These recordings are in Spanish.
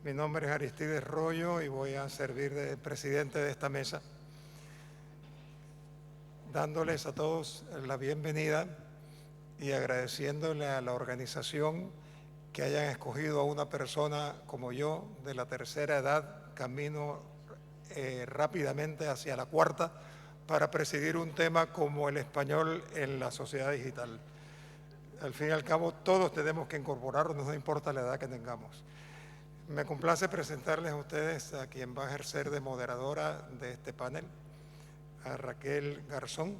Mi nombre es Aristides Royo y voy a servir de presidente de esta mesa, dándoles a todos la bienvenida y agradeciéndole a la organización que hayan escogido a una persona como yo, de la tercera edad, camino rápidamente hacia la cuarta, para presidir un tema como el español en la sociedad digital. Al fin y al cabo, todos tenemos que incorporarnos, no importa la edad que tengamos. Me complace presentarles a ustedes a quien va a ejercer de moderadora de este panel, a Raquel Garzón.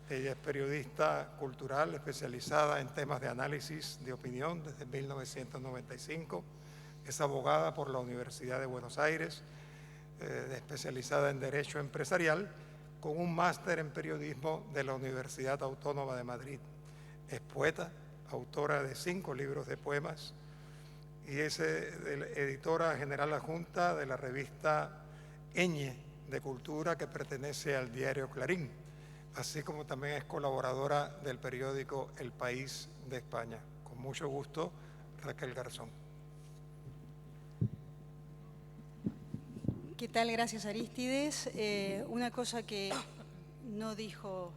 Ella es periodista cultural especializada en temas de análisis de opinión desde 1995. Es abogada por la Universidad de Buenos Aires, especializada en Derecho Empresarial, con un máster en periodismo de la Universidad Autónoma de Madrid. Es poeta, autora de 5 libros de poemas y es editora general adjunta de la revista Eñe de Cultura, que pertenece al diario Clarín, así como también es colaboradora del periódico El País de España. Con mucho gusto, Raquel Garzón. ¿Qué tal? Gracias, Aristides. Una cosa que no dijo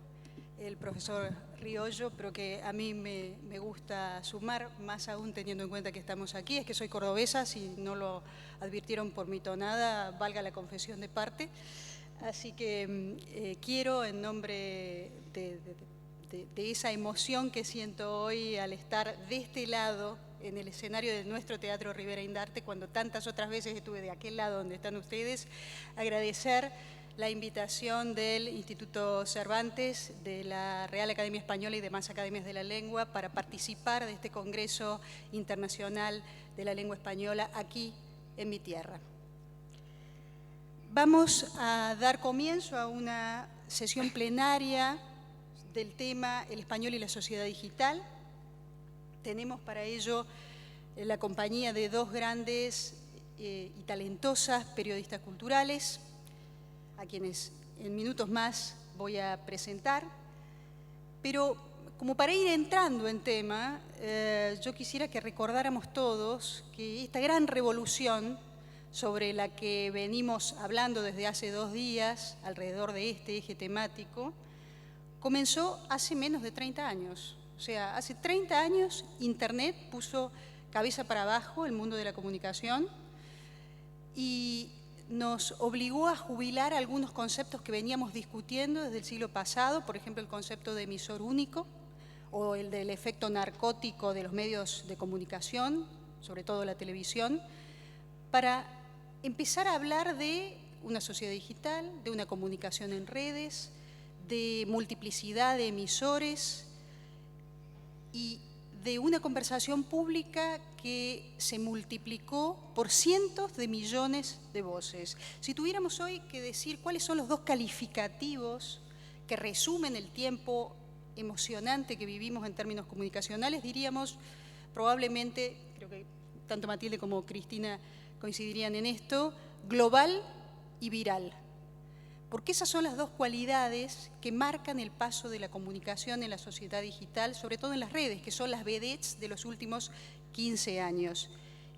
el profesor Riollo, pero que a mí me gusta sumar, más aún teniendo en cuenta que estamos aquí, es que soy cordobesa. Si no lo advirtieron por mi tonada, valga la confesión de parte. Así que quiero, en nombre de esa emoción que siento hoy al estar de este lado, en el escenario de nuestro Teatro Rivera Indarte, cuando tantas otras veces estuve de aquel lado donde están ustedes, agradecer la invitación del Instituto Cervantes, de la Real Academia Española y demás academias de la lengua para participar de este Congreso Internacional de la Lengua Española aquí en mi tierra. Vamos a dar comienzo a una sesión plenaria del tema El español y la sociedad digital. Tenemos para ello la compañía de 2 grandes y talentosas periodistas culturales, a quienes en minutos más voy a presentar. Pero como para ir entrando en tema, yo quisiera que recordáramos todos que esta gran revolución sobre la que venimos hablando desde hace 2 días, alrededor de este eje temático, comenzó hace menos de 30 años. O sea, hace 30 años Internet puso cabeza para abajo el mundo de la comunicación y nos obligó a jubilar algunos conceptos que veníamos discutiendo desde el siglo pasado, por ejemplo, el concepto de emisor único o el del efecto narcótico de los medios de comunicación, sobre todo la televisión, para empezar a hablar de una sociedad digital, de una comunicación en redes, de multiplicidad de emisores y de una conversación pública que se multiplicó por cientos de millones de voces. Si tuviéramos hoy que decir cuáles son los 2 calificativos que resumen el tiempo emocionante que vivimos en términos comunicacionales, diríamos probablemente, creo que tanto Matilde como Cristina coincidirían en esto, global y viral. Porque esas son las 2 cualidades que marcan el paso de la comunicación en la sociedad digital, sobre todo en las redes, que son las vedettes de los últimos 15 años.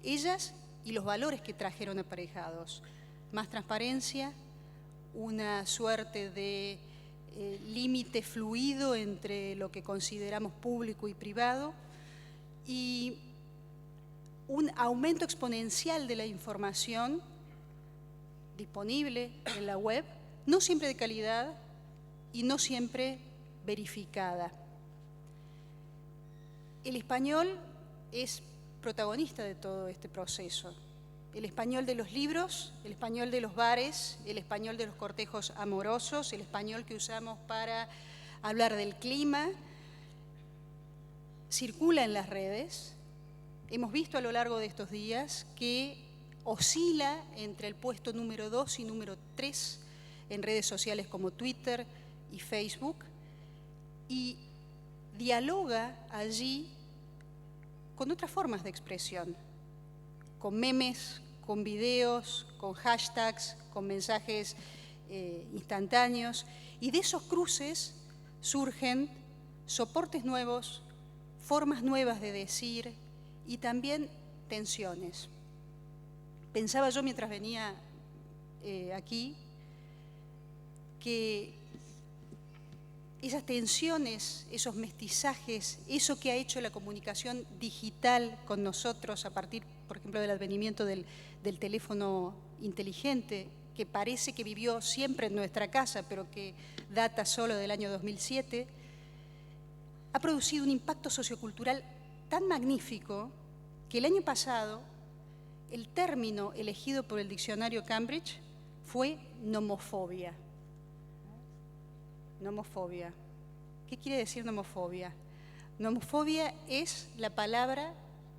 Ellas y los valores que trajeron aparejados. Más transparencia, una suerte de límite fluido entre lo que consideramos público y privado y un aumento exponencial de la información disponible en la web, no siempre de calidad y no siempre verificada. El español es protagonista de todo este proceso. El español de los libros, el español de los bares, el español de los cortejos amorosos, el español que usamos para hablar del clima, circula en las redes. Hemos visto a lo largo de estos días que oscila entre el puesto número 2 y número 3 en redes sociales como Twitter y Facebook, y dialoga allí con otras formas de expresión, con memes, con videos, con hashtags, con mensajes instantáneos, y de esos cruces surgen soportes nuevos, formas nuevas de decir y también tensiones. Pensaba yo mientras venía aquí que esas tensiones, esos mestizajes, eso que ha hecho la comunicación digital con nosotros a partir, por ejemplo, del advenimiento del teléfono inteligente, que parece que vivió siempre en nuestra casa, pero que data solo del año 2007, ha producido un impacto sociocultural tan magnífico que el año pasado el término elegido por el diccionario Cambridge fue nomofobia. Nomofobia. ¿Qué quiere decir nomofobia? Nomofobia es la palabra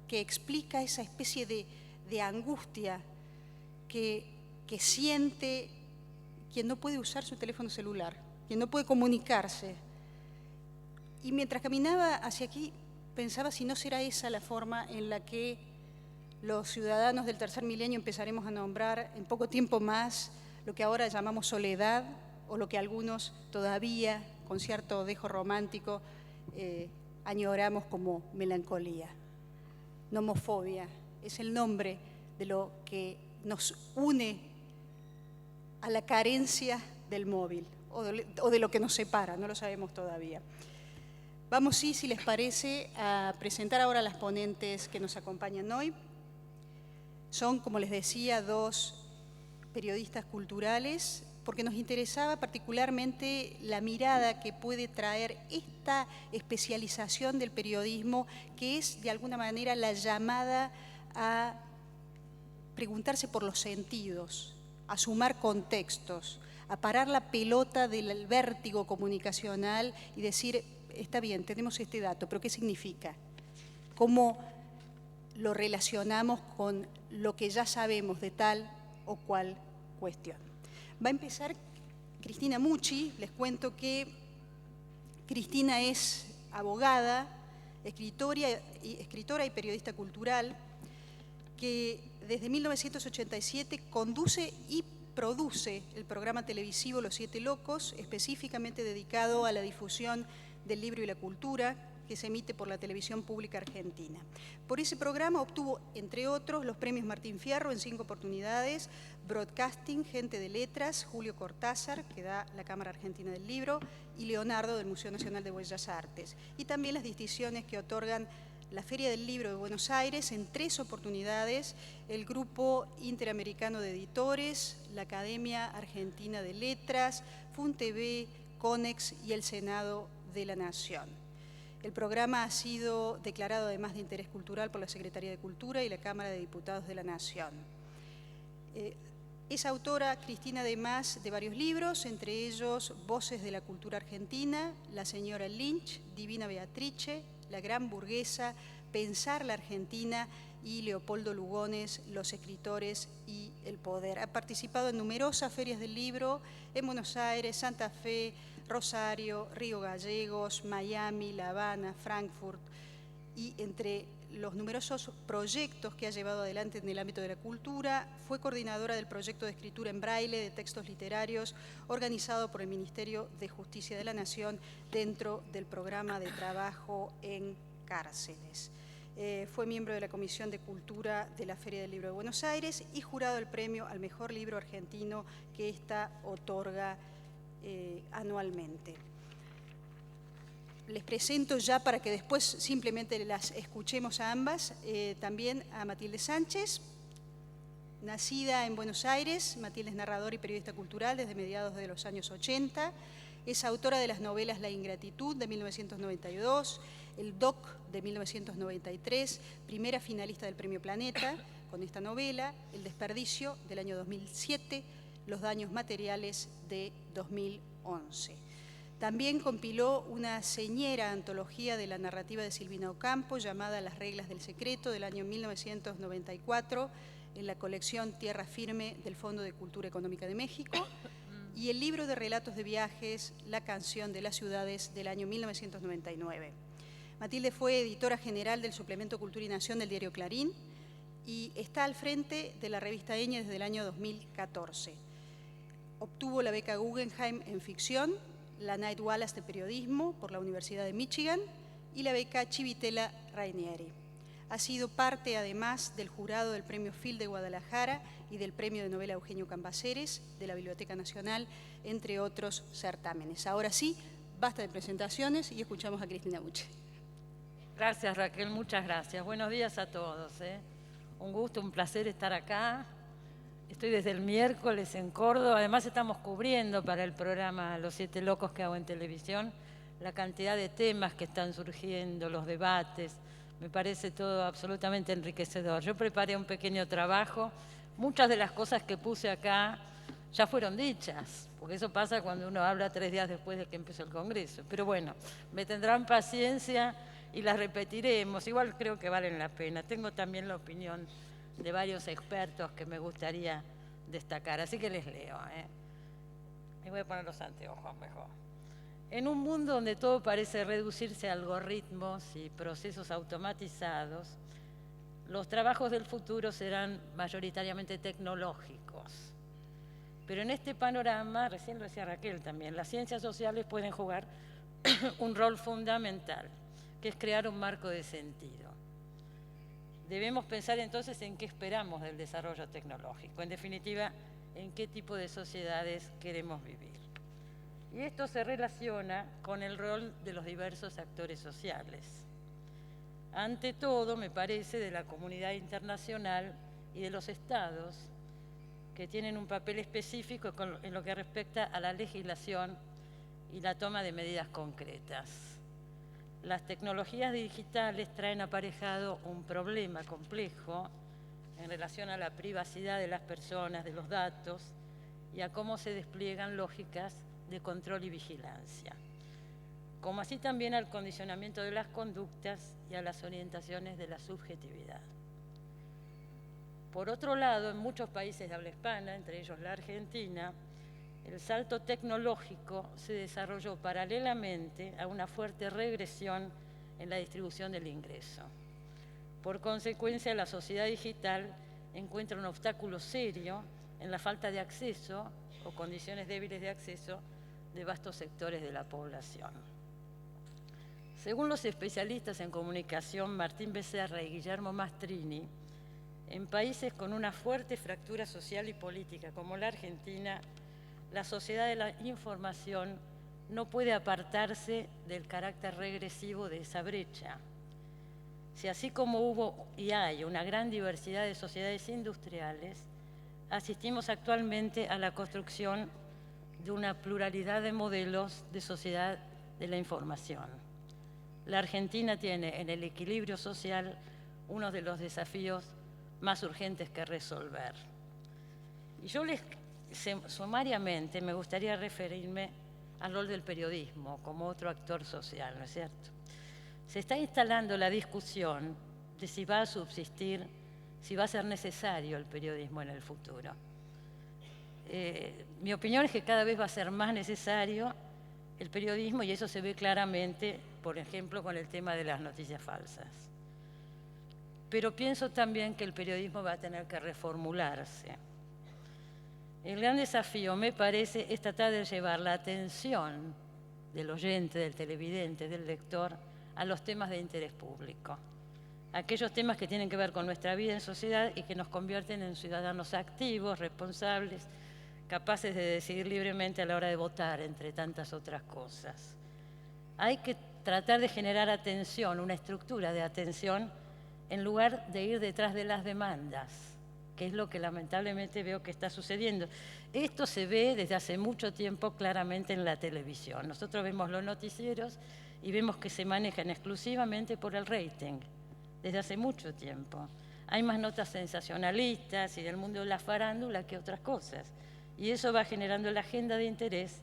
que explica esa especie de angustia que siente quien no puede usar su teléfono celular, quien no puede comunicarse. Y mientras caminaba hacia aquí, pensaba si no será esa la forma en la que los ciudadanos del tercer milenio empezaremos a nombrar en poco tiempo más lo que ahora llamamos soledad, o lo que algunos todavía, con cierto dejo romántico, añoramos como melancolía. Nomofobia es el nombre de lo que nos une a la carencia del móvil, o de lo que nos separa, no lo sabemos todavía. Vamos, sí, si les parece, a presentar ahora a las ponentes que nos acompañan hoy. Son, como les decía, dos periodistas culturales, porque nos interesaba particularmente la mirada que puede traer esta especialización del periodismo, que es de alguna manera la llamada a preguntarse por los sentidos, a sumar contextos, a parar la pelota del vértigo comunicacional y decir, está bien, tenemos este dato, pero ¿qué significa? ¿Cómo lo relacionamos con lo que ya sabemos de tal o cual cuestión? Va a empezar Cristina Mucci. Les cuento que Cristina es abogada, escritora y periodista cultural, que desde 1987 conduce y produce el programa televisivo Los Siete Locos, específicamente dedicado a la difusión del libro y la cultura, que se emite por la televisión pública argentina. Por ese programa obtuvo, entre otros, los premios Martín Fierro en 5 oportunidades, Broadcasting, Gente de Letras, Julio Cortázar, que da la Cámara Argentina del Libro, y Leonardo del Museo Nacional de Bellas Artes. Y también las distinciones que otorgan la Feria del Libro de Buenos Aires en 3 oportunidades, el Grupo Interamericano de Editores, la Academia Argentina de Letras, FUNTV, CONEX y el Senado de la Nación. El programa ha sido declarado además de interés cultural por la Secretaría de Cultura y la Cámara de Diputados de la Nación. Es autora, Cristina, además de varios libros, entre ellos Voces de la Cultura Argentina, La Señora Lynch, Divina Beatrice, La Gran Burguesa, Pensar la Argentina y Leopoldo Lugones, Los Escritores y el Poder. Ha participado en numerosas ferias del libro en Buenos Aires, Santa Fe, Rosario, Río Gallegos, Miami, La Habana, Frankfurt, y entre los numerosos proyectos que ha llevado adelante en el ámbito de la cultura, fue coordinadora del proyecto de escritura en braille de textos literarios organizado por el Ministerio de Justicia de la Nación dentro del programa de trabajo en cárceles. Fue miembro de la Comisión de Cultura de la Feria del Libro de Buenos Aires y jurado del premio al mejor libro argentino que ésta otorga anualmente. Les presento ya para que después simplemente las escuchemos a ambas, también a Matilde Sánchez, nacida en Buenos Aires. Matilde es narradora y periodista cultural desde mediados de los años 80, es autora de las novelas La Ingratitud de 1992, El Doc de 1993, primera finalista del Premio Planeta con esta novela, El Desperdicio del año 2007, Los Daños Materiales de 2011. También compiló una señera antología de la narrativa de Silvina Ocampo llamada Las Reglas del Secreto del año 1994 en la colección Tierra Firme del Fondo de Cultura Económica de México y el libro de relatos de viajes La Canción de las Ciudades del año 1999. Matilde fue editora general del suplemento Cultura y Nación del diario Clarín y está al frente de la revista Eñe desde el año 2014. Obtuvo la beca Guggenheim en ficción, la Knight Wallace de periodismo por la Universidad de Michigan y la beca Civitella Rainieri. Ha sido parte, además, del jurado del Premio Phil de Guadalajara y del Premio de Novela Eugenio Cambaceres de la Biblioteca Nacional, entre otros certámenes. Ahora sí, basta de presentaciones y escuchamos a Cristina Bucci. Gracias, Raquel, muchas gracias. Buenos días a todos. Un gusto, un placer estar acá. Estoy desde el miércoles en Córdoba. Además estamos cubriendo para el programa Los Siete Locos que hago en televisión la cantidad de temas que están surgiendo, los debates. Me parece todo absolutamente enriquecedor. Yo preparé un pequeño trabajo. Muchas de las cosas que puse acá ya fueron dichas, porque eso pasa cuando uno habla 3 días después de que empezó el Congreso. Pero bueno, me tendrán paciencia y las repetiremos. Igual creo que valen la pena. Tengo también la opinión de varios expertos que me gustaría destacar. Así que les leo. Me voy a poner los anteojos mejor. En un mundo donde todo parece reducirse a algoritmos y procesos automatizados, los trabajos del futuro serán mayoritariamente tecnológicos. Pero en este panorama, recién lo decía Raquel también, las ciencias sociales pueden jugar un rol fundamental, que es crear un marco de sentido. Debemos pensar entonces en qué esperamos del desarrollo tecnológico, en definitiva, en qué tipo de sociedades queremos vivir. Y esto se relaciona con el rol de los diversos actores sociales. Ante todo, me parece, de la comunidad internacional y de los estados, que tienen un papel específico en lo que respecta a la legislación y la toma de medidas concretas. Las tecnologías digitales traen aparejado un problema complejo en relación a la privacidad de las personas, de los datos, y a cómo se despliegan lógicas de control y vigilancia, como así también al condicionamiento de las conductas y a las orientaciones de la subjetividad. Por otro lado, en muchos países de habla hispana, entre ellos la Argentina, el salto tecnológico se desarrolló paralelamente a una fuerte regresión en la distribución del ingreso. Por consecuencia, la sociedad digital encuentra un obstáculo serio en la falta de acceso o condiciones débiles de acceso de vastos sectores de la población. Según los especialistas en comunicación Martín Becerra y Guillermo Mastrini, en países con una fuerte fractura social y política como la Argentina, la sociedad de la información no puede apartarse del carácter regresivo de esa brecha. Si así como hubo y hay una gran diversidad de sociedades industriales, asistimos actualmente a la construcción de una pluralidad de modelos de sociedad de la información. La Argentina tiene en el equilibrio social uno de los desafíos más urgentes que resolver. Y yo sumariamente me gustaría referirme al rol del periodismo como otro actor social, ¿no es cierto? Se está instalando la discusión de si va a subsistir, si va a ser necesario el periodismo en el futuro. Mi opinión es que cada vez va a ser más necesario el periodismo y eso se ve claramente, por ejemplo, con el tema de las noticias falsas. Pero pienso también que el periodismo va a tener que reformularse. El gran desafío, me parece, es tratar de llevar la atención del oyente, del televidente, del lector, a los temas de interés público. Aquellos temas que tienen que ver con nuestra vida en sociedad y que nos convierten en ciudadanos activos, responsables, capaces de decidir libremente a la hora de votar, entre tantas otras cosas. Hay que tratar de generar atención, una estructura de atención, en lugar de ir detrás de las demandas, que es lo que lamentablemente veo que está sucediendo. Esto se ve desde hace mucho tiempo claramente en la televisión. Nosotros vemos los noticieros y vemos que se manejan exclusivamente por el rating, desde hace mucho tiempo. Hay más notas sensacionalistas y del mundo de la farándula que otras cosas. Y eso va generando la agenda de interés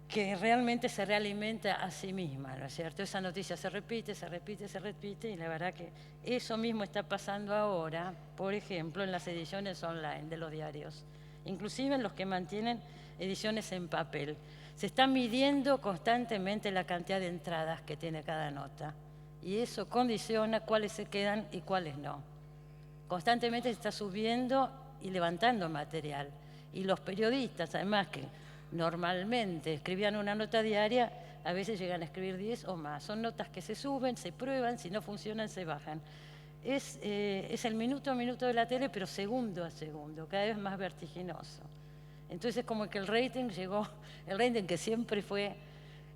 que realmente se realimenta a sí misma, ¿no es cierto? Esa noticia se repite, se repite, se repite, y la verdad que eso mismo está pasando ahora, por ejemplo, en las ediciones online de los diarios, inclusive en los que mantienen ediciones en papel. Se está midiendo constantemente la cantidad de entradas que tiene cada nota, y eso condiciona cuáles se quedan y cuáles no. Constantemente se está subiendo y levantando material, y los periodistas, además que normalmente escribían una nota diaria, a veces llegan a escribir 10 o más. Son notas que se suben, se prueban, si no funcionan se bajan. Es el minuto a minuto de la tele, pero segundo a segundo, cada vez más vertiginoso. Entonces es como que el rating llegó, el rating que siempre fue,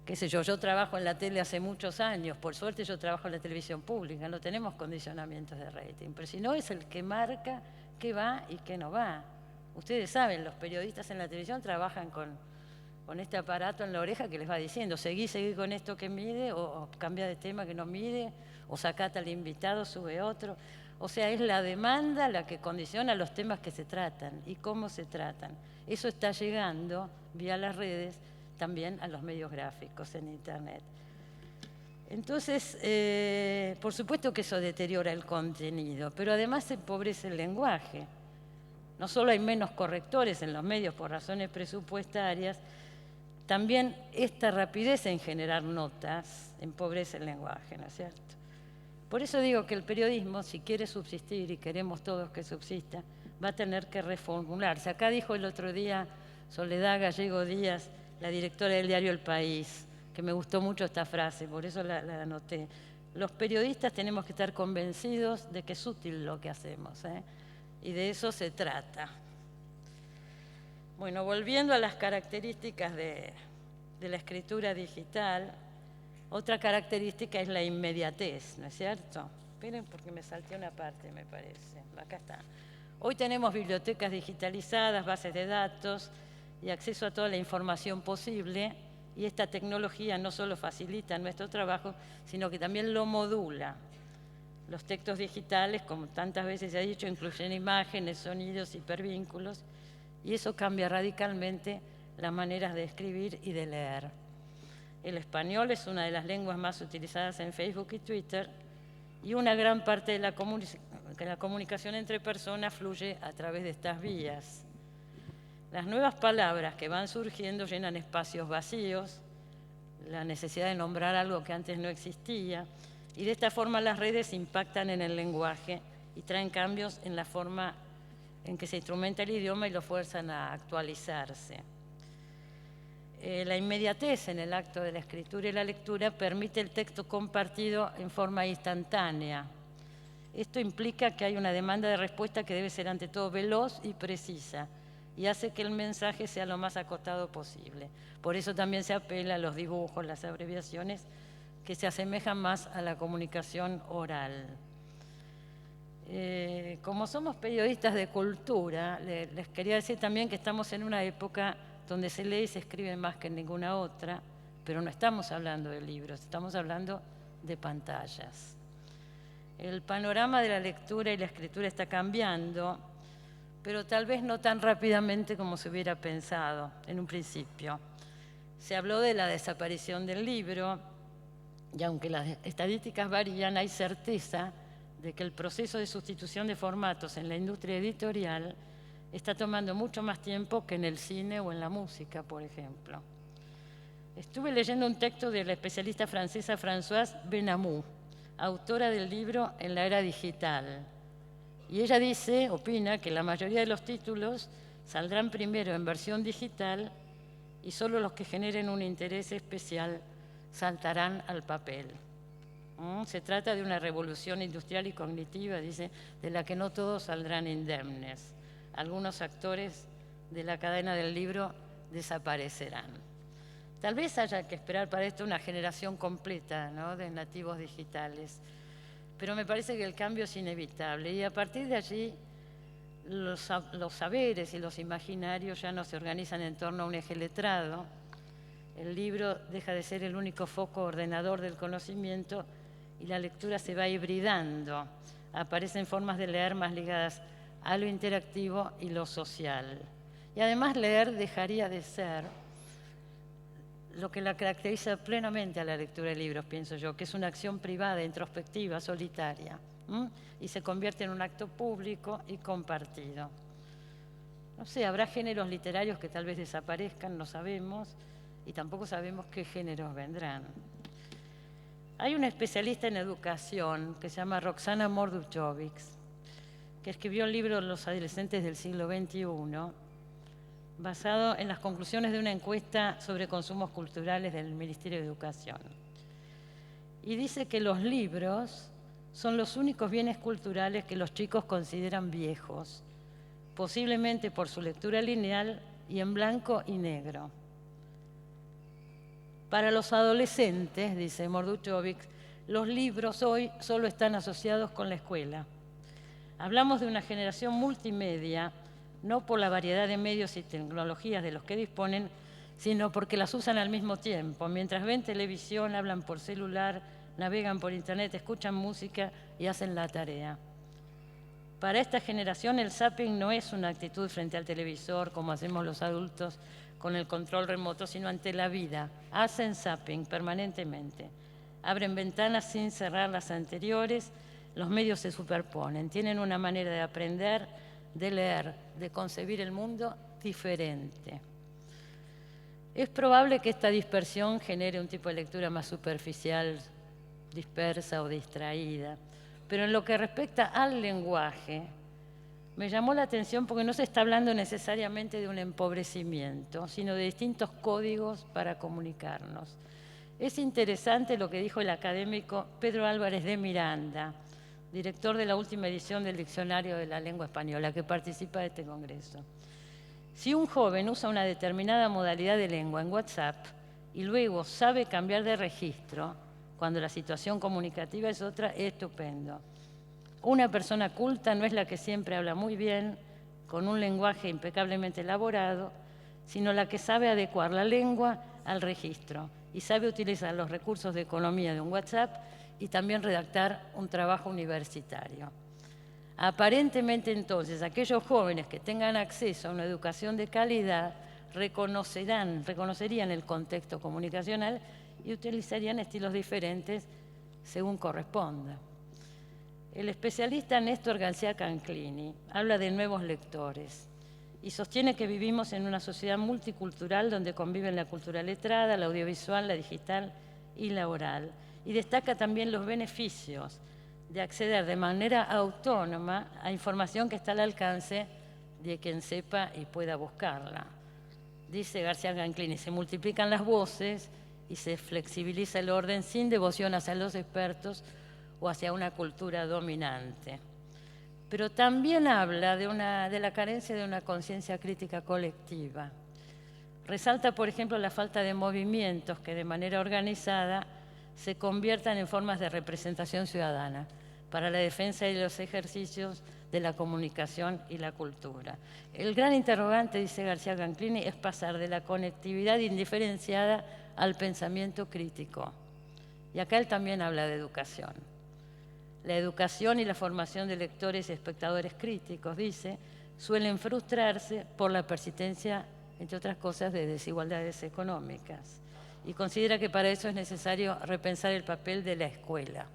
qué sé yo trabajo en la tele hace muchos años, por suerte yo trabajo en la televisión pública, no tenemos condicionamientos de rating, pero si no es el que marca qué va y qué no va. Ustedes saben, los periodistas en la televisión trabajan con este aparato en la oreja que les va diciendo, seguí con esto que mide, o cambia de tema que no mide, o sacate al invitado, sube otro. O sea, es la demanda la que condiciona los temas que se tratan y cómo se tratan. Eso está llegando vía las redes también a los medios gráficos en Internet. Entonces, por supuesto que eso deteriora el contenido, pero además se empobrece el lenguaje. No solo hay menos correctores en los medios por razones presupuestarias, también esta rapidez en generar notas empobrece el lenguaje, ¿no es cierto? Por eso digo que el periodismo, si quiere subsistir, y queremos todos que subsista, va a tener que reformularse. Acá dijo el otro día Soledad Gallego Díaz, la directora del diario El País, que me gustó mucho esta frase, por eso la anoté. Los periodistas tenemos que estar convencidos de que es útil lo que hacemos, y de eso se trata. Bueno, volviendo a las características de la escritura digital, otra característica es la inmediatez, ¿no es cierto? Esperen porque me salté una parte, me parece. Acá está. Hoy tenemos bibliotecas digitalizadas, bases de datos y acceso a toda la información posible, y esta tecnología no solo facilita nuestro trabajo, sino que también lo modula. Los textos digitales, como tantas veces se ha dicho, incluyen imágenes, sonidos, hipervínculos, y eso cambia radicalmente las maneras de escribir y de leer. El español es una de las lenguas más utilizadas en Facebook y Twitter, y una gran parte de la comunicación entre personas fluye a través de estas vías. Las nuevas palabras que van surgiendo llenan espacios vacíos, la necesidad de nombrar algo que antes no existía, y de esta forma las redes impactan en el lenguaje y traen cambios en la forma en que se instrumenta el idioma y lo fuerzan a actualizarse. La inmediatez en el acto de la escritura y la lectura permite el texto compartido en forma instantánea. Esto implica que hay una demanda de respuesta que debe ser ante todo veloz y precisa, y hace que el mensaje sea lo más acotado posible. Por eso también se apela a los dibujos, las abreviaciones, que se asemejan más a la comunicación oral. Como somos periodistas de cultura, les quería decir también que estamos en una época donde se lee y se escribe más que en ninguna otra, pero no estamos hablando de libros, estamos hablando de pantallas. El panorama de la lectura y la escritura está cambiando, pero tal vez no tan rápidamente como se hubiera pensado en un principio. Se habló de la desaparición del libro, y aunque las estadísticas varían, hay certeza de que el proceso de sustitución de formatos en la industria editorial está tomando mucho más tiempo que en el cine o en la música, por ejemplo. Estuve leyendo un texto de la especialista francesa Françoise Benamou, autora del libro En la era digital. Y ella opina que la mayoría de los títulos saldrán primero en versión digital y solo los que generen un interés especial saltarán al papel. Se trata de una revolución industrial y cognitiva, dice, de la que no todos saldrán indemnes. Algunos actores de la cadena del libro desaparecerán. Tal vez haya que esperar para esto una generación completa, ¿no?, de nativos digitales, pero me parece que el cambio es inevitable, y a partir de allí los saberes y los imaginarios ya no se organizan en torno a un eje letrado. El libro deja de ser el único foco ordenador del conocimiento y la lectura se va hibridando. Aparecen formas de leer más ligadas a lo interactivo y lo social. Y además leer dejaría de ser lo que la caracteriza plenamente a la lectura de libros, pienso yo, que es una acción privada, introspectiva, solitaria, y se convierte en un acto público y compartido. No sé, habrá géneros literarios que tal vez desaparezcan, no sabemos, y tampoco sabemos qué géneros vendrán. Hay una especialista en educación que se llama Roxana Morduchovics, que escribió el libro Los adolescentes del siglo XXI, basado en las conclusiones de una encuesta sobre consumos culturales del Ministerio de Educación. Y dice que los libros son los únicos bienes culturales que los chicos consideran viejos, posiblemente por su lectura lineal y en blanco y negro. Para los adolescentes, dice Morduchovic, los libros hoy solo están asociados con la escuela. Hablamos de una generación multimedia, no por la variedad de medios y tecnologías de los que disponen, sino porque las usan al mismo tiempo. Mientras ven televisión, hablan por celular, navegan por internet, escuchan música y hacen la tarea. Para esta generación el zapping no es una actitud frente al televisor como hacemos los adultos con el control remoto, sino ante la vida. Hacen zapping permanentemente. Abren ventanas sin cerrar las anteriores, los medios se superponen. Tienen una manera de aprender, de leer, de concebir el mundo diferente. Es probable que esta dispersión genere un tipo de lectura más superficial, dispersa o distraída. Pero en lo que respecta al lenguaje, me llamó la atención porque no se está hablando necesariamente de un empobrecimiento, sino de distintos códigos para comunicarnos. Es interesante lo que dijo el académico Pedro Álvarez de Miranda, director de la última edición del Diccionario de la Lengua Española, que participa de este congreso. Si un joven usa una determinada modalidad de lengua en WhatsApp y luego sabe cambiar de registro, cuando la situación comunicativa es otra, es estupendo. Una persona culta no es la que siempre habla muy bien, con un lenguaje impecablemente elaborado, sino la que sabe adecuar la lengua al registro y sabe utilizar los recursos de economía de un WhatsApp y también redactar un trabajo universitario. Aparentemente, entonces, aquellos jóvenes que tengan acceso a una educación de calidad reconocerían el contexto comunicacional y utilizarían estilos diferentes según corresponda. El especialista Néstor García Canclini habla de nuevos lectores y sostiene que vivimos en una sociedad multicultural donde conviven la cultura letrada, la audiovisual, la digital y la oral. Y destaca también los beneficios de acceder de manera autónoma a información que está al alcance de quien sepa y pueda buscarla. Dice García Canclini, se multiplican las voces y se flexibiliza el orden sin devoción hacia los expertos o hacia una cultura dominante. Pero también habla de la carencia de una conciencia crítica colectiva. Resalta, por ejemplo, la falta de movimientos que de manera organizada se conviertan en formas de representación ciudadana para la defensa de los ejercicios de la comunicación y la cultura. El gran interrogante, dice García Canclini, es pasar de la conectividad indiferenciada al pensamiento crítico. Y acá él también habla de educación. La educación y la formación de lectores y espectadores críticos, dice, suelen frustrarse por la persistencia, entre otras cosas, de desigualdades económicas. Y considera que para eso es necesario repensar el papel de la escuela.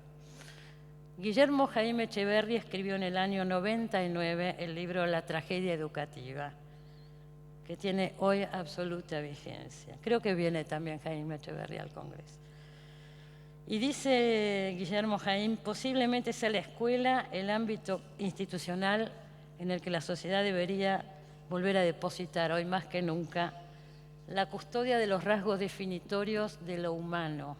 Guillermo Jaime Echeverri escribió en el año 99 el libro La tragedia educativa, que tiene hoy absoluta vigencia. Creo que viene también Jaime Echeverri al Congreso. Y dice Guillermo Jaime, posiblemente sea la escuela el ámbito institucional en el que la sociedad debería volver a depositar hoy más que nunca la custodia de los rasgos definitorios de lo humano.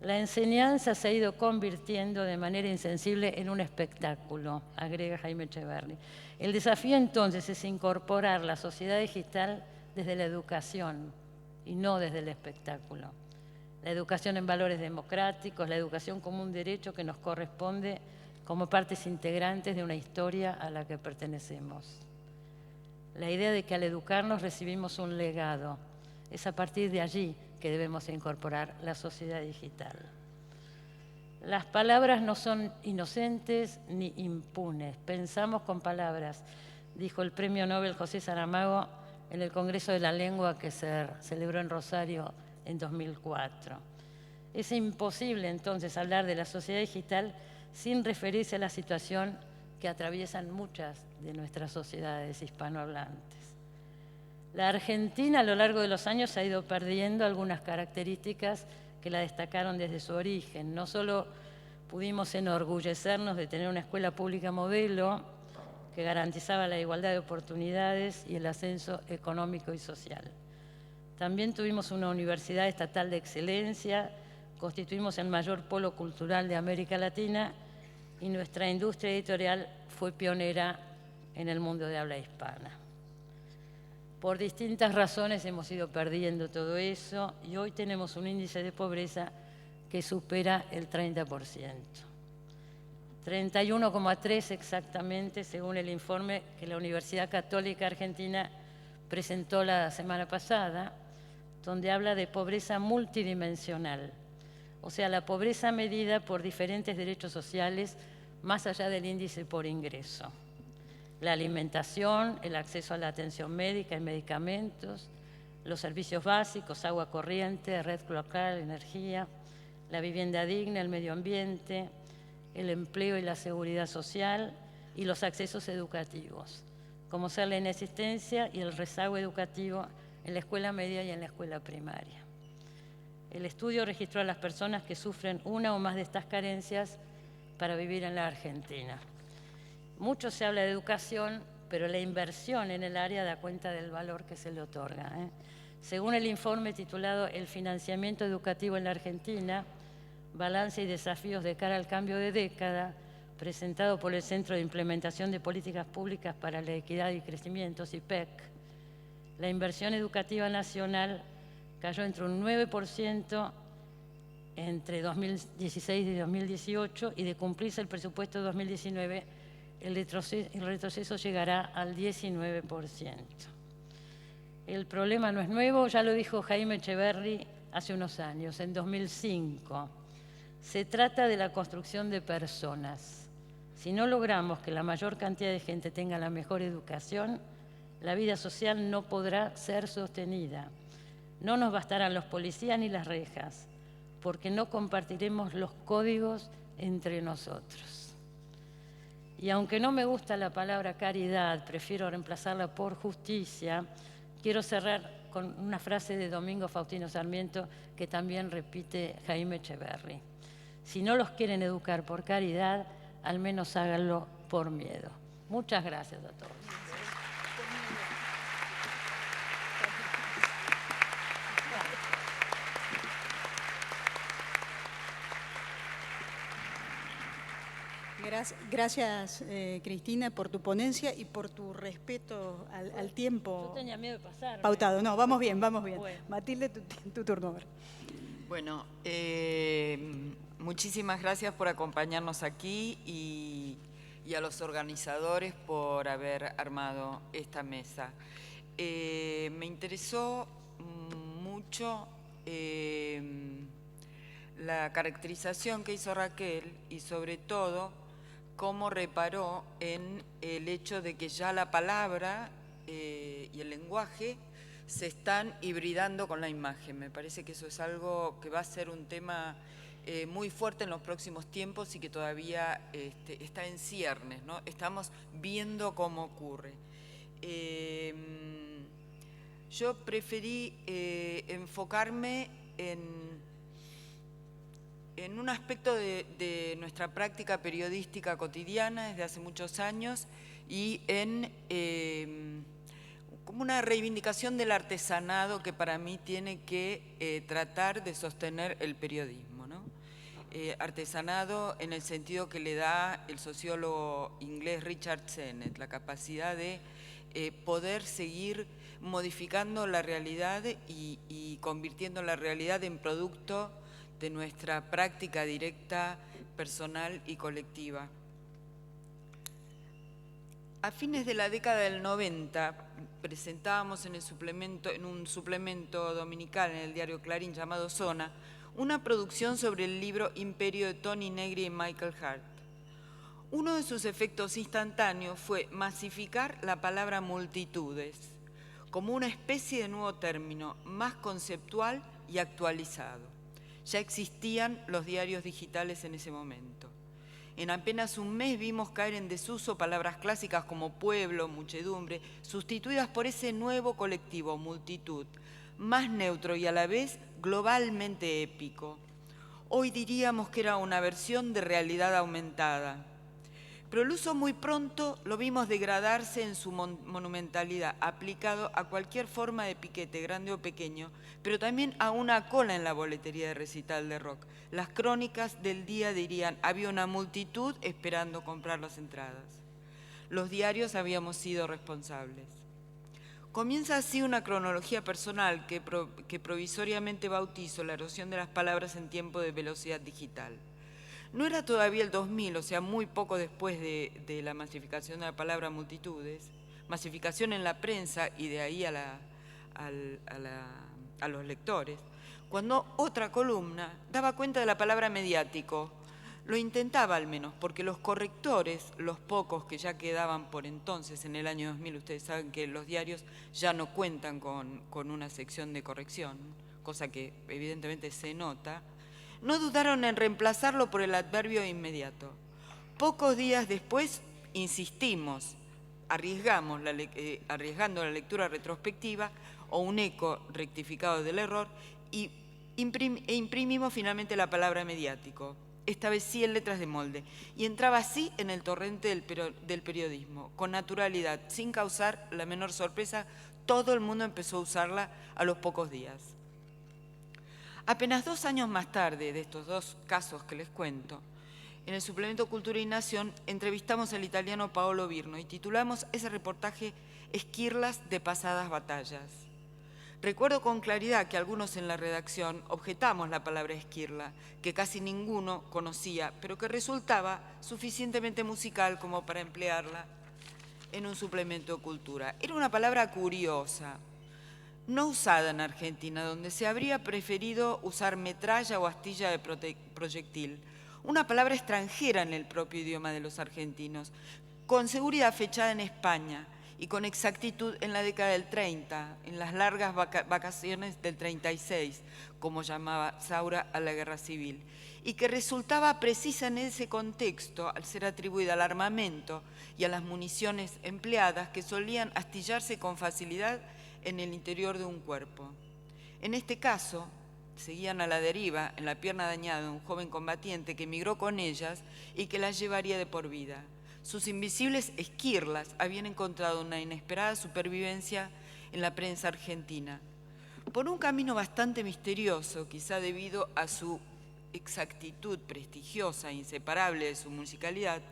La enseñanza se ha ido convirtiendo de manera insensible en un espectáculo, agrega Jaime Echeverri. El desafío entonces es incorporar la sociedad digital desde la educación y no desde el espectáculo. La educación en valores democráticos, la educación como un derecho que nos corresponde como partes integrantes de una historia a la que pertenecemos. La idea de que al educarnos recibimos un legado, es a partir de allí que debemos incorporar la sociedad digital. Las palabras no son inocentes ni impunes. Pensamos con palabras, dijo el premio Nobel José Saramago en el Congreso de la Lengua que se celebró en Rosario en 2004. Es imposible entonces hablar de la sociedad digital sin referirse a la situación que atraviesan muchas de nuestras sociedades hispanohablantes. La Argentina a lo largo de los años ha ido perdiendo algunas características que la destacaron desde su origen. No solo pudimos enorgullecernos de tener una escuela pública modelo, que garantizaba la igualdad de oportunidades y el ascenso económico y social. También tuvimos una universidad estatal de excelencia, constituimos el mayor polo cultural de América Latina y nuestra industria editorial fue pionera en el mundo de habla hispana. Por distintas razones hemos ido perdiendo todo eso y hoy tenemos un índice de pobreza que supera el 30%. 31,3 exactamente, según el informe que la Universidad Católica Argentina presentó la semana pasada, donde habla de pobreza multidimensional, o sea, la pobreza medida por diferentes derechos sociales más allá del índice por ingreso. La alimentación, el acceso a la atención médica y medicamentos, los servicios básicos, agua corriente, red local, energía, la vivienda digna, el medio ambiente, el empleo y la seguridad social y los accesos educativos, como ser la inexistencia y el rezago educativo en la escuela media y en la escuela primaria. El estudio registró a las personas que sufren una o más de estas carencias para vivir en la Argentina. Mucho se habla de educación, pero la inversión en el área da cuenta del valor que se le otorga. Según el informe titulado El financiamiento educativo en la Argentina, balance y desafíos de cara al cambio de década, presentado por el Centro de Implementación de Políticas Públicas para la Equidad y Crecimiento, CIPEC, la inversión educativa nacional cayó entre un 9% entre 2016 y 2018 y de cumplirse el presupuesto de 2019, el retroceso llegará al 19%. El problema no es nuevo, ya lo dijo Jaime Echeverry hace unos años, en 2005. Se trata de la construcción de personas. Si no logramos que la mayor cantidad de gente tenga la mejor educación, la vida social no podrá ser sostenida. No nos bastarán los policías ni las rejas, porque no compartiremos los códigos entre nosotros. Y aunque no me gusta la palabra caridad, prefiero reemplazarla por justicia, quiero cerrar con una frase de Domingo Faustino Sarmiento que también repite Jaime Echeverry. Si no los quieren educar por caridad, al menos háganlo por miedo. Muchas gracias a todos. Gracias, Cristina, por tu ponencia y por tu respeto al tiempo. Yo tenía miedo de pasar. Pautado. No, vamos bien, vamos bien. Bueno. Matilde, tu turno ahora. Bueno, muchísimas gracias por acompañarnos aquí y a los organizadores por haber armado esta mesa. Me interesó mucho la caracterización que hizo Raquel y sobre todo cómo reparó en el hecho de que ya la palabra y el lenguaje se están hibridando con la imagen. Me parece que eso es algo que va a ser un tema muy fuerte en los próximos tiempos y que todavía está en ciernes, ¿no? Estamos viendo cómo ocurre. Yo preferí enfocarme en un aspecto de nuestra práctica periodística cotidiana desde hace muchos años y en como una reivindicación del artesanado que para mí tiene que tratar de sostener el periodismo, ¿no? Artesanado en el sentido que le da el sociólogo inglés Richard Sennett, la capacidad de poder seguir modificando la realidad y convirtiendo la realidad en producto de nuestra práctica directa, personal y colectiva. A fines de la década del 90 presentábamos en un suplemento dominical en el diario Clarín llamado Zona, una producción sobre el libro Imperio de Tony Negri y Michael Hart. Uno de sus efectos instantáneos fue masificar la palabra multitudes como una especie de nuevo término más conceptual y actualizado. Ya existían los diarios digitales en ese momento. En apenas un mes vimos caer en desuso palabras clásicas como pueblo, muchedumbre, sustituidas por ese nuevo colectivo, multitud, más neutro y a la vez globalmente épico. Hoy diríamos que era una versión de realidad aumentada. Pero el uso muy pronto lo vimos degradarse en su monumentalidad, aplicado a cualquier forma de piquete, grande o pequeño, pero también a una cola en la boletería de recital de rock. Las crónicas del día dirían, había una multitud esperando comprar las entradas. Los diarios habíamos sido responsables. Comienza así una cronología personal que provisoriamente bautizo la erosión de las palabras en tiempo de velocidad digital. No era todavía el 2000, o sea, muy poco después de la masificación de la palabra multitudes, masificación en la prensa y de ahí a los lectores, cuando otra columna daba cuenta de la palabra mediático. Lo intentaba al menos, porque los correctores, los pocos que ya quedaban por entonces, en el año 2000, ustedes saben que los diarios ya no cuentan con una sección de corrección, cosa que evidentemente se nota, no dudaron en reemplazarlo por el adverbio inmediato. Pocos días después, insistimos, arriesgando la lectura retrospectiva o un eco rectificado del error e imprimimos finalmente la palabra mediático, esta vez sí en letras de molde, y entraba así en el torrente del periodismo, con naturalidad, sin causar la menor sorpresa. Todo el mundo empezó a usarla a los pocos días. Apenas 2 años más tarde de estos 2 casos que les cuento, en el suplemento Cultura y Nación entrevistamos al italiano Paolo Virno y titulamos ese reportaje Esquirlas de pasadas batallas. Recuerdo con claridad que algunos en la redacción objetamos la palabra esquirla, que casi ninguno conocía, pero que resultaba suficientemente musical como para emplearla en un suplemento de cultura. Era una palabra curiosa, no usada en Argentina, donde se habría preferido usar metralla o astilla de proyectil, una palabra extranjera en el propio idioma de los argentinos, con seguridad fechada en España y con exactitud en la década del 30, en las largas vacaciones del 36, como llamaba Saura a la guerra civil, y que resultaba precisa en ese contexto al ser atribuida al armamento y a las municiones empleadas que solían astillarse con facilidad en el interior de un cuerpo. En este caso, seguían a la deriva en la pierna dañada de un joven combatiente que emigró con ellas y que las llevaría de por vida. Sus invisibles esquirlas habían encontrado una inesperada supervivencia en la prensa argentina. Por un camino bastante misterioso, quizá debido a su exactitud prestigiosa e inseparable de su musicalidad,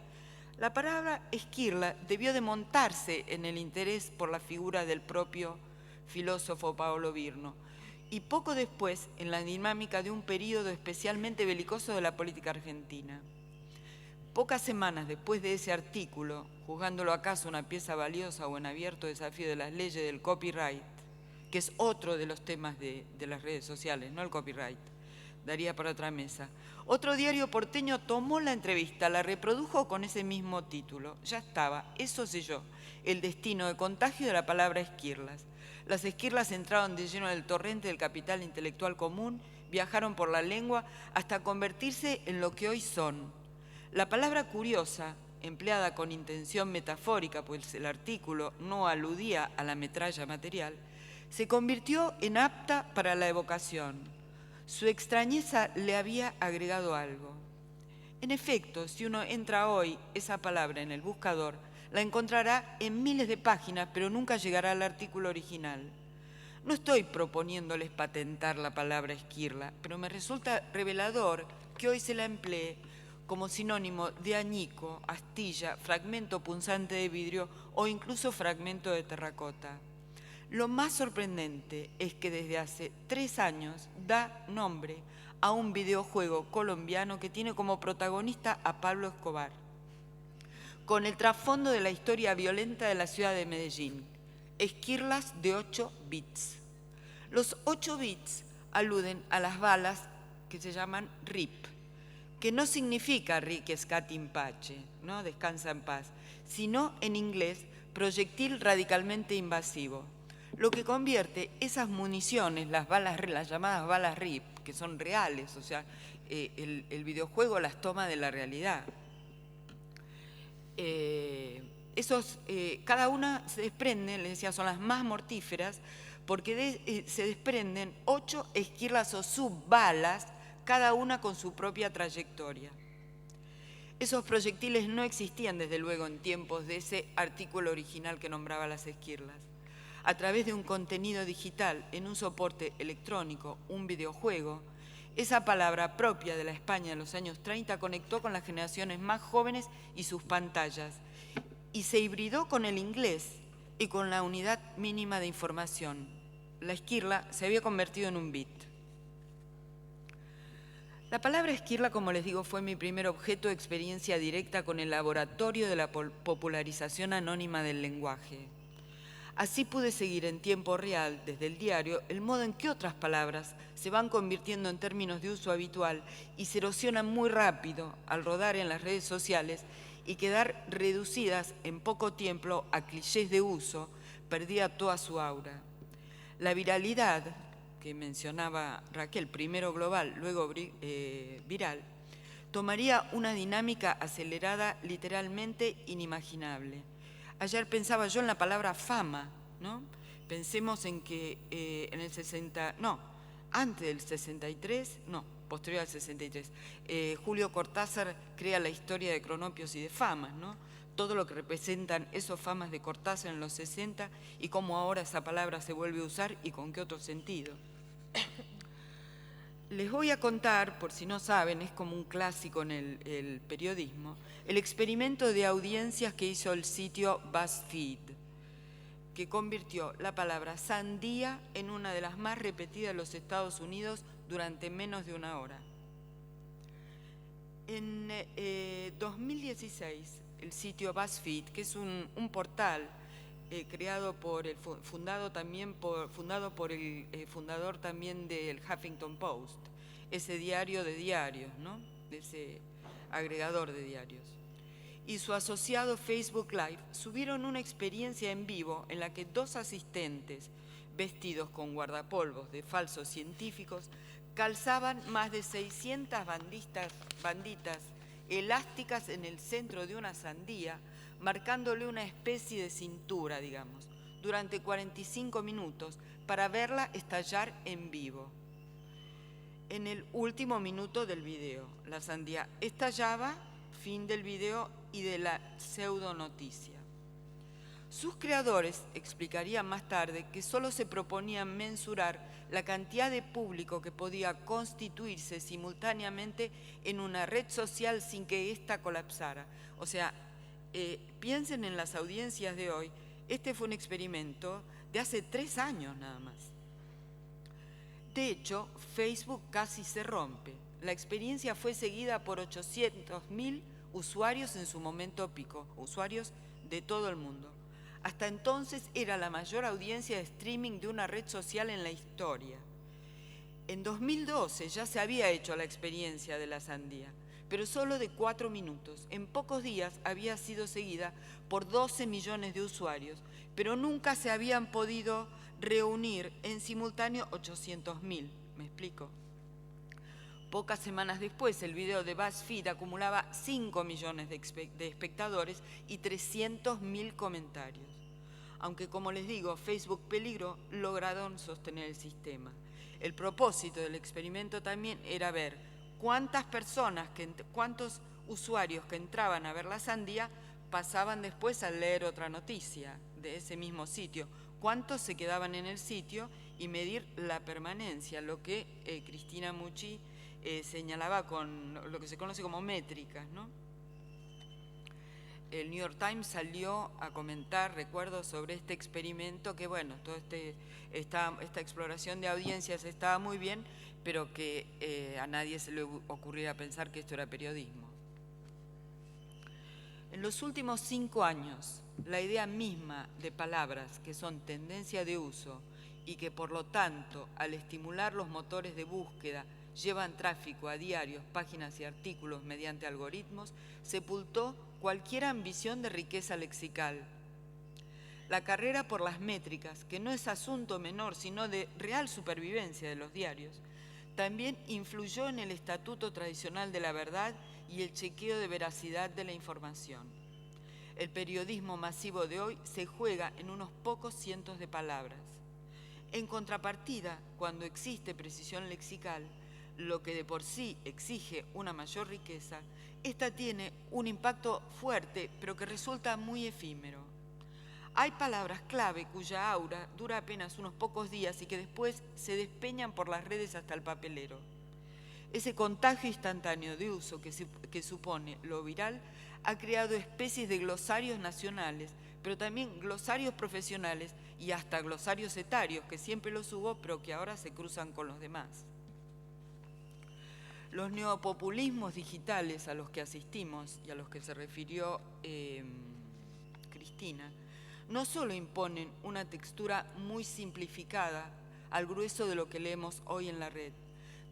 la palabra esquirla debió de montarse en el interés por la figura del propio filósofo Paolo Virno, y poco después en la dinámica de un período especialmente belicoso de la política argentina. Pocas semanas después de ese artículo, juzgándolo acaso una pieza valiosa o en abierto desafío de las leyes del copyright, que es otro de los temas de las redes sociales, no el copyright, daría para otra mesa, otro diario porteño tomó la entrevista, la reprodujo con ese mismo título. Ya estaba, eso selló, el destino de contagio de la palabra esquirlas. Las esquirlas entraron de lleno en el torrente del capital intelectual común, viajaron por la lengua hasta convertirse en lo que hoy son. La palabra curiosa, empleada con intención metafórica, pues el artículo no aludía a la metralla material, se convirtió en apta para la evocación. Su extrañeza le había agregado algo. En efecto, si uno entra hoy esa palabra en el buscador, la encontrará en miles de páginas, pero nunca llegará al artículo original. No estoy proponiéndoles patentar la palabra esquirla, pero me resulta revelador que hoy se la emplee como sinónimo de añico, astilla, fragmento punzante de vidrio o incluso fragmento de terracota. Lo más sorprendente es que desde hace 3 años da nombre a un videojuego colombiano que tiene como protagonista a Pablo Escobar, con el trasfondo de la historia violenta de la ciudad de Medellín, esquirlas de 8 bits. Los 8 bits aluden a las balas que se llaman RIP, que no significa Riquescat in pace, ¿no? Descansa en paz, sino en inglés proyectil radicalmente invasivo, lo que convierte esas municiones, las llamadas balas RIP, que son reales, o sea, el videojuego las toma de la realidad. Cada una se desprende, les decía, son las más mortíferas, porque se desprenden 8 esquirlas o subbalas, cada una con su propia trayectoria. Esos proyectiles no existían desde luego en tiempos de ese artículo original que nombraba las esquirlas. A través de un contenido digital en un soporte electrónico, un videojuego, esa palabra propia de la España de los años 30 conectó con las generaciones más jóvenes y sus pantallas, y se hibridó con el inglés y con la unidad mínima de información. La esquirla se había convertido en un bit. La palabra esquirla, como les digo, fue mi primer objeto de experiencia directa con el laboratorio de la popularización anónima del lenguaje. Así pude seguir en tiempo real, desde el diario, el modo en que otras palabras se van convirtiendo en términos de uso habitual y se erosionan muy rápido al rodar en las redes sociales y quedar reducidas en poco tiempo a clichés de uso, perdía toda su aura. La viralidad, que mencionaba Raquel, primero global, luego viral, tomaría una dinámica acelerada literalmente inimaginable. Ayer pensaba yo en la palabra fama, ¿no? Pensemos en que antes del 63, posterior al 63, Julio Cortázar crea la historia de Cronopios y de Famas, ¿no? Todo lo que representan esos famas de Cortázar en los 60 y cómo ahora esa palabra se vuelve a usar y con qué otro sentido. Les voy a contar, por si no saben, es como un clásico en el periodismo, el experimento de audiencias que hizo el sitio BuzzFeed, que convirtió la palabra sandía en una de las más repetidas en los Estados Unidos durante menos de una hora. En 2016, el sitio BuzzFeed, que es un portal creado fundado por el fundador también del Huffington Post, ese diario de diarios, ¿no? Ese agregador de diarios. Y su asociado Facebook Live subieron una experiencia en vivo en la que 2 asistentes vestidos con guardapolvos de falsos científicos calzaban más de 600 banditas elásticas en el centro de una sandía, marcándole una especie de cintura, digamos, durante 45 minutos para verla estallar en vivo. En el último minuto del video, la sandía estallaba, fin del video y de la pseudonoticia. Sus creadores explicarían más tarde que solo se proponían mensurar la cantidad de público que podía constituirse simultáneamente en una red social sin que ésta colapsara. O sea, piensen en las audiencias de hoy. Este fue un experimento de hace 3 años nada más. De hecho, Facebook casi se rompe. La experiencia fue seguida por 800.000 usuarios en su momento pico, usuarios de todo el mundo. Hasta entonces era la mayor audiencia de streaming de una red social en la historia. En 2012 ya se había hecho la experiencia de la sandía, pero solo de 4 minutos. En pocos días había sido seguida por 12 millones de usuarios, pero nunca se habían podido reunir en simultáneo 800.000. ¿Me explico? Pocas semanas después, el video de BuzzFeed acumulaba 5 millones de espectadores y 300.000 comentarios. Aunque, como les digo, Facebook peligró, lograron sostener el sistema. El propósito del experimento también era ver cuántos usuarios que entraban a ver la sandía pasaban después a leer otra noticia de ese mismo sitio, cuántos se quedaban en el sitio y medir la permanencia, lo que Cristina Mucci señalaba con lo que se conoce como métricas, ¿no? El New York Times salió a comentar, recuerdo, sobre este experimento, que bueno, toda esta exploración de audiencias estaba muy bien, pero que a nadie se le ocurriera pensar que esto era periodismo. En los últimos 5 años, la idea misma de palabras que son tendencia de uso y que por lo tanto, al estimular los motores de búsqueda, llevan tráfico a diarios, páginas y artículos mediante algoritmos, sepultó cualquier ambición de riqueza lexical. La carrera por las métricas, que no es asunto menor, sino de real supervivencia de los diarios, también influyó en el estatuto tradicional de la verdad y el chequeo de veracidad de la información. El periodismo masivo de hoy se juega en unos pocos cientos de palabras. En contrapartida, cuando existe precisión lexical, lo que de por sí exige una mayor riqueza, esta tiene un impacto fuerte, pero que resulta muy efímero. Hay palabras clave cuya aura dura apenas unos pocos días y que después se despeñan por las redes hasta el papelero. Ese contagio instantáneo de uso que supone lo viral ha creado especies de glosarios nacionales, pero también glosarios profesionales y hasta glosarios etarios, que siempre los hubo, pero que ahora se cruzan con los demás. Los neopopulismos digitales a los que asistimos y a los que se refirió Cristina, no solo imponen una textura muy simplificada al grueso de lo que leemos hoy en la red,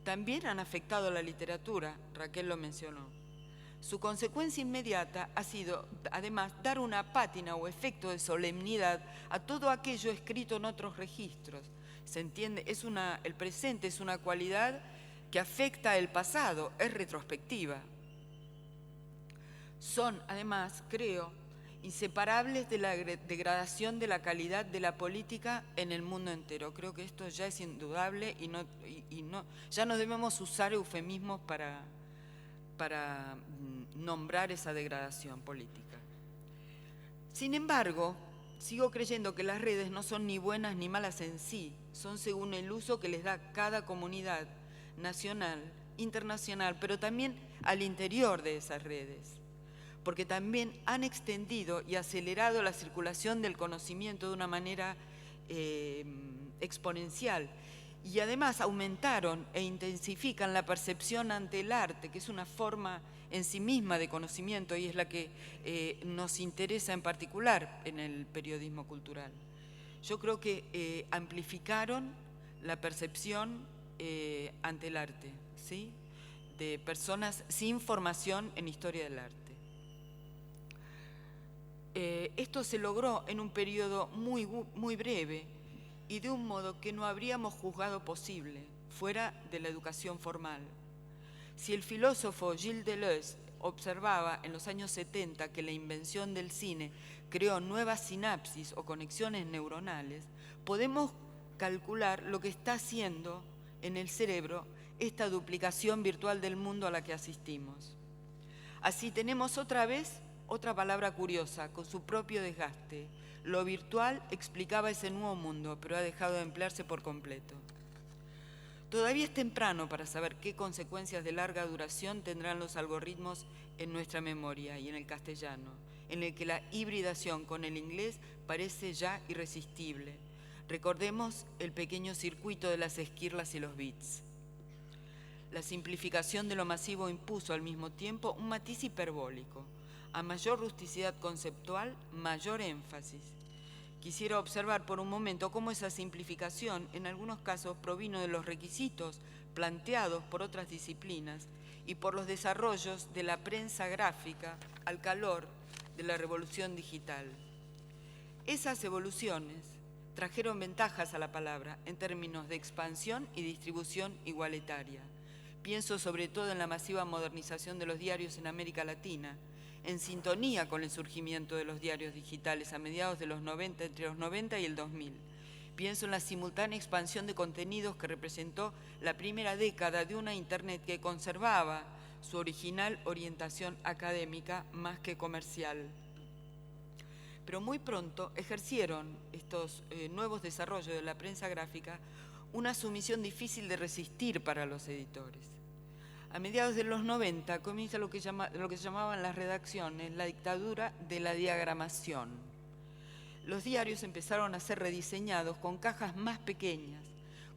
también han afectado a la literatura, Raquel lo mencionó. Su consecuencia inmediata ha sido, además, dar una pátina o efecto de solemnidad a todo aquello escrito en otros registros. ¿Se entiende? El presente es una cualidad que afecta el pasado, es retrospectiva. Son, además, creo, inseparables de la degradación de la calidad de la política en el mundo entero. Creo que esto ya es indudable y ya no debemos usar eufemismos para nombrar esa degradación política. Sin embargo, sigo creyendo que las redes no son ni buenas ni malas en sí, son según el uso que les da cada comunidad nacional, internacional, pero también al interior de esas redes, porque también han extendido y acelerado la circulación del conocimiento de una manera exponencial, y además aumentaron e intensifican la percepción ante el arte, que es una forma en sí misma de conocimiento y es la que nos interesa en particular en el periodismo cultural. Yo creo que amplificaron la percepción ante el arte, ¿sí?, de personas sin formación en historia del arte. Esto se logró en un periodo muy breve y de un modo que no habríamos juzgado posible, fuera de la educación formal. Si el filósofo Gilles Deleuze observaba en los años 70 que la invención del cine creó nuevas sinapsis o conexiones neuronales, podemos calcular lo que está haciendo en el cerebro esta duplicación virtual del mundo a la que asistimos. Así tenemos otra vez otra palabra curiosa, con su propio desgaste. Lo virtual explicaba ese nuevo mundo, pero ha dejado de emplearse por completo. Todavía es temprano para saber qué consecuencias de larga duración tendrán los algoritmos en nuestra memoria y en el castellano, en el que la hibridación con el inglés parece ya irresistible. Recordemos el pequeño circuito de las esquirlas y los bits. La simplificación de lo masivo impuso al mismo tiempo un matiz hiperbólico. A mayor rusticidad conceptual, mayor énfasis. Quisiera observar por un momento cómo esa simplificación en algunos casos provino de los requisitos planteados por otras disciplinas y por los desarrollos de la prensa gráfica al calor de la revolución digital. Esas evoluciones trajeron ventajas a la palabra en términos de expansión y distribución igualitaria. Pienso sobre todo en la masiva modernización de los diarios en América Latina, en sintonía con el surgimiento de los diarios digitales a mediados de los 90, entre los 90 y el 2000. Pienso en la simultánea expansión de contenidos que representó la primera década de una Internet que conservaba su original orientación académica más que comercial. Pero muy pronto ejercieron estos nuevos desarrollos de la prensa gráfica una sumisión difícil de resistir para los editores. A mediados de los 90 comienza lo que se llamaban las redacciones, la dictadura de la diagramación. Los diarios empezaron a ser rediseñados con cajas más pequeñas,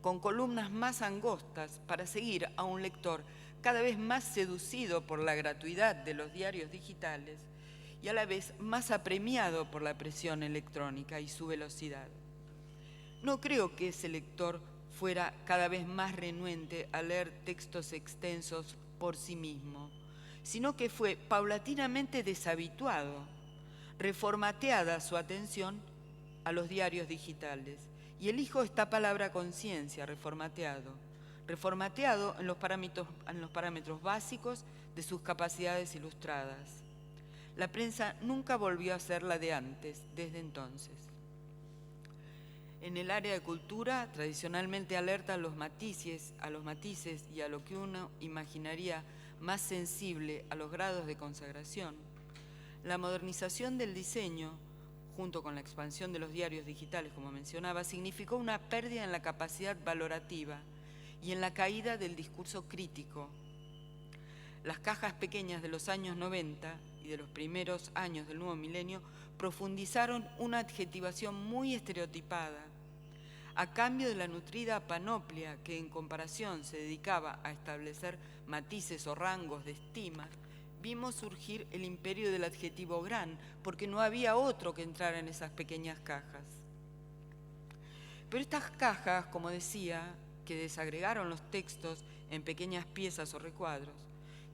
con columnas más angostas para seguir a un lector cada vez más seducido por la gratuidad de los diarios digitales y a la vez más apremiado por la presión electrónica y su velocidad. No creo que ese lector fuera cada vez más renuente a leer textos extensos por sí mismo, sino que fue paulatinamente deshabituado, reformateada su atención a los diarios digitales. Y elijo esta palabra conciencia, reformateado en los parámetros básicos de sus capacidades ilustradas. La prensa nunca volvió a ser la de antes, desde entonces. En el área de cultura, tradicionalmente alerta a los matices y a lo que uno imaginaría más sensible a los grados de consagración, la modernización del diseño, junto con la expansión de los diarios digitales, como mencionaba, significó una pérdida en la capacidad valorativa y en la caída del discurso crítico. Las cajas pequeñas de los años 90 y de los primeros años del nuevo milenio profundizaron una adjetivación muy estereotipada, a cambio de la nutrida panoplia que en comparación se dedicaba a establecer matices o rangos de estima. Vimos surgir el imperio del adjetivo gran, porque no había otro que entrara en esas pequeñas cajas. Pero estas cajas, como decía, que desagregaron los textos en pequeñas piezas o recuadros,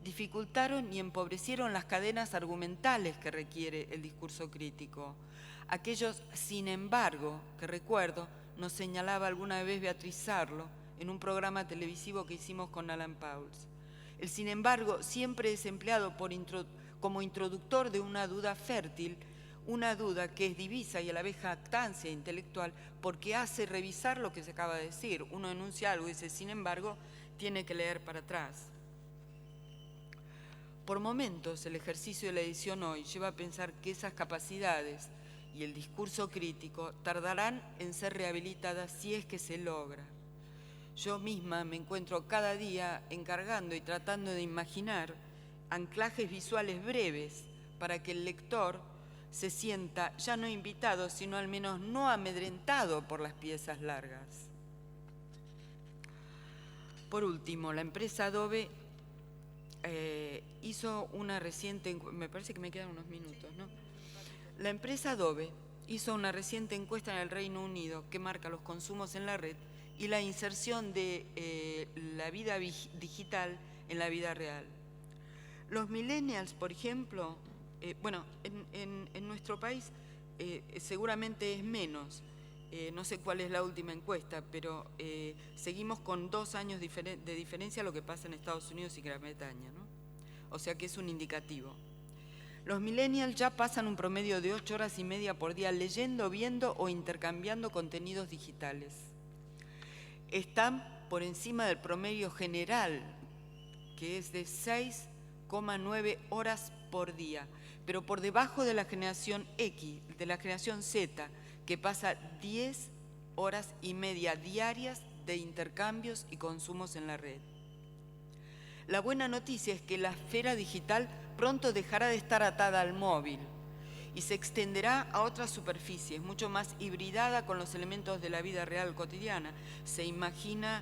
dificultaron y empobrecieron las cadenas argumentales que requiere el discurso crítico. Aquellos, sin embargo, que recuerdo, nos señalaba alguna vez Beatriz Sarlo en un programa televisivo que hicimos con Alan Pauls. El sin embargo siempre es empleado como introductor de una duda fértil, una duda que es divisa y a la vez jactancia intelectual, porque hace revisar lo que se acaba de decir. Uno enuncia algo y dice, sin embargo, tiene que leer para atrás. Por momentos, el ejercicio de la edición hoy lleva a pensar que esas capacidades y el discurso crítico tardarán en ser rehabilitadas si es que se logra. Yo misma me encuentro cada día encargando y tratando de imaginar anclajes visuales breves para que el lector se sienta ya no invitado, sino al menos no amedrentado por las piezas largas. Por último, la empresa Adobe hizo una reciente, me parece que me quedan unos minutos, ¿no? La empresa Adobe hizo una reciente encuesta en el Reino Unido que marca los consumos en la red y la inserción de la vida digital en la vida real. Los millennials, por ejemplo, en nuestro país seguramente es menos. No sé cuál es la última encuesta, pero seguimos con 2 años de diferencia a lo que pasa en Estados Unidos y Gran Bretaña, ¿no? O sea que es un indicativo. Los millennials ya pasan un promedio de 8 horas y media por día leyendo, viendo o intercambiando contenidos digitales. Están por encima del promedio general, que es de 6,9 horas por día, pero por debajo de la generación X, de la generación Z, que pasa 10 horas y media diarias de intercambios y consumos en la red. La buena noticia es que la esfera digital pronto dejará de estar atada al móvil y se extenderá a otras superficies, mucho más hibridada con los elementos de la vida real cotidiana. Se imagina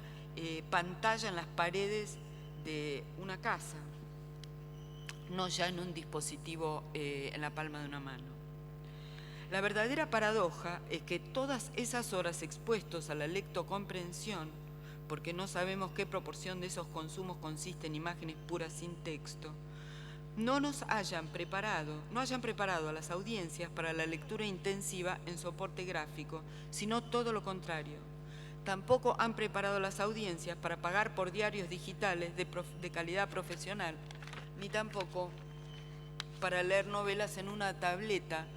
pantalla en las paredes de una casa, no ya en un dispositivo en la palma de una mano. La verdadera paradoja es que todas esas horas expuestos a la lectocomprensión, porque no sabemos qué proporción de esos consumos consiste en imágenes puras sin texto, no hayan preparado a las audiencias para la lectura intensiva en soporte gráfico, sino todo lo contrario. Tampoco han preparado a las audiencias para pagar por diarios digitales de calidad profesional, ni tampoco para leer novelas en una tableta,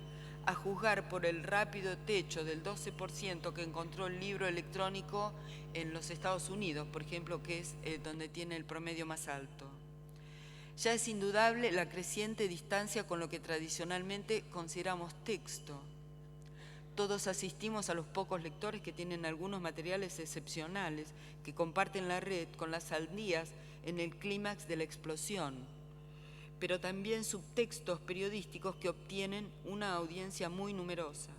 a juzgar por el rápido techo del 12% que encontró el libro electrónico en los Estados Unidos, por ejemplo, que es donde tiene el promedio más alto. Ya es indudable la creciente distancia con lo que tradicionalmente consideramos texto. Todos asistimos a los pocos lectores que tienen algunos materiales excepcionales que comparten la red con las aldías en el clímax de la explosión, pero también subtextos periodísticos que obtienen una audiencia muy numerosa.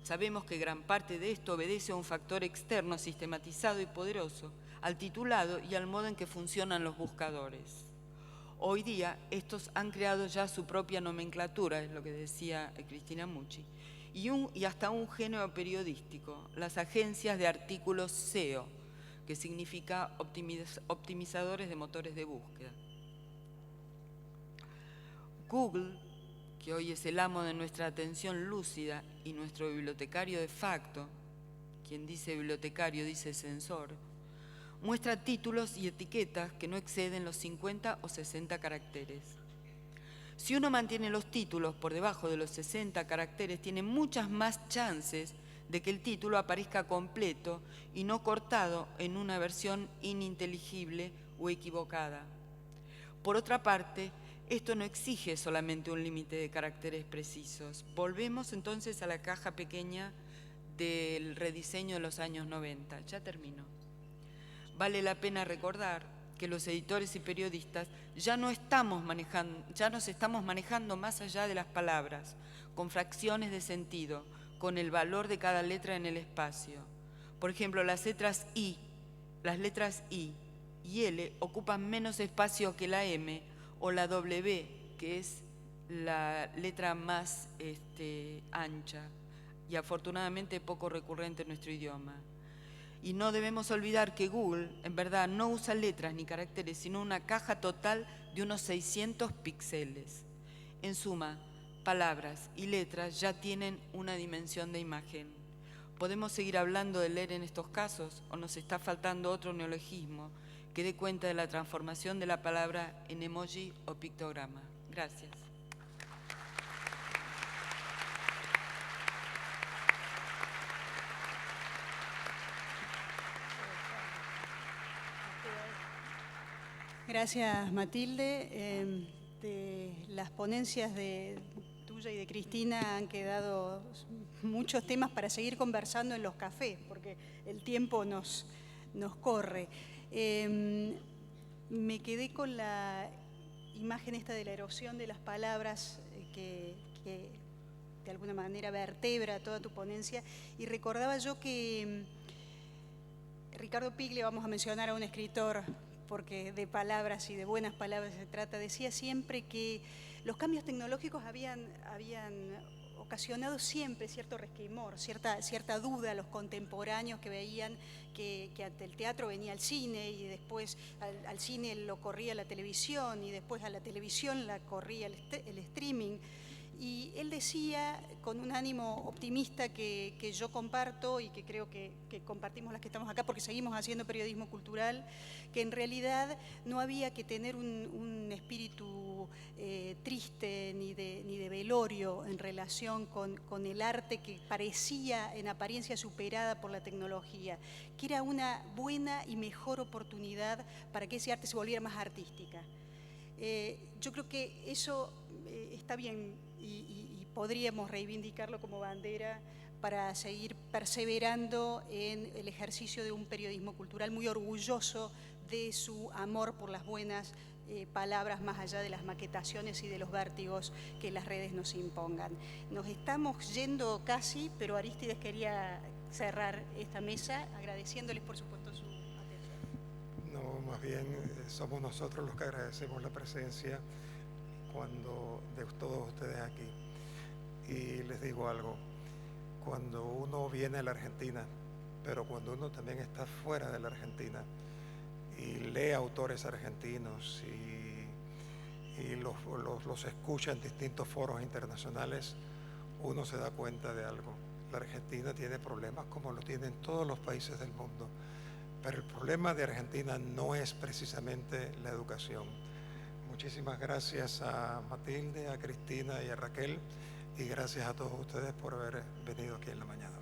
Sabemos que gran parte de esto obedece a un factor externo sistematizado y poderoso, al titulado y al modo en que funcionan los buscadores. Hoy día estos han creado ya su propia nomenclatura, es lo que decía Cristina Mucci, y hasta un género periodístico, las agencias de artículos SEO, que significa optimizadores de motores de búsqueda. Google, que hoy es el amo de nuestra atención lúcida y nuestro bibliotecario de facto, quien dice bibliotecario dice censor, muestra títulos y etiquetas que no exceden los 50 o 60 caracteres. Si uno mantiene los títulos por debajo de los 60 caracteres, tiene muchas más chances de que el título aparezca completo y no cortado en una versión ininteligible o equivocada. Por otra parte, esto no exige solamente un límite de caracteres precisos. Volvemos entonces a la caja pequeña del rediseño de los años 90. Ya termino. Vale la pena recordar que los editores y periodistas ya nos estamos manejando más allá de las palabras, con fracciones de sentido, con el valor de cada letra en el espacio. Por ejemplo, las letras I y L ocupan menos espacio que la M o la W, que es la letra más ancha y afortunadamente poco recurrente en nuestro idioma. Y no debemos olvidar que Google en verdad no usa letras ni caracteres, sino una caja total de unos 600 píxeles. En suma, palabras y letras ya tienen una dimensión de imagen. ¿Podemos seguir hablando de leer en estos casos o nos está faltando otro neologismo que dé cuenta de la transformación de la palabra en emoji o pictograma? Gracias. Gracias, Matilde. De las ponencias tuya y de Cristina han quedado muchos temas para seguir conversando en los cafés, porque el tiempo nos corre. Me quedé con la imagen esta de la erosión de las palabras que de alguna manera vertebra toda tu ponencia, y recordaba yo que Ricardo Piglia, vamos a mencionar a un escritor porque de palabras y de buenas palabras se trata, decía siempre que los cambios tecnológicos habían ocasionado siempre cierto resquemor, cierta duda a los contemporáneos que veían que ante el teatro venía el cine y después al cine lo corría la televisión y después a la televisión la corría el streaming. Y él decía, con un ánimo optimista que yo comparto y que creo que compartimos las que estamos acá porque seguimos haciendo periodismo cultural, que en realidad no había que tener un espíritu triste ni de velorio en relación con el arte que parecía en apariencia superada por la tecnología, que era una buena y mejor oportunidad para que ese arte se volviera más artística. Yo creo que eso está bien y podríamos reivindicarlo como bandera para seguir perseverando en el ejercicio de un periodismo cultural muy orgulloso de su amor por las buenas palabras, más allá de las maquetaciones y de los vértigos que las redes nos impongan. Nos estamos yendo casi, pero Arístides quería cerrar esta mesa agradeciéndoles por supuesto su atención. No, más bien somos nosotros los que agradecemos la presencia de todos ustedes aquí. Y les digo algo, cuando uno viene a la Argentina, pero cuando uno también está fuera de la Argentina y lee autores argentinos y los escucha en distintos foros internacionales, uno se da cuenta de algo. La Argentina tiene problemas como lo tienen todos los países del mundo, pero el problema de Argentina no es precisamente la educación. Muchísimas gracias a Matilde, a Cristina y a Raquel, y gracias a todos ustedes por haber venido aquí en la mañana.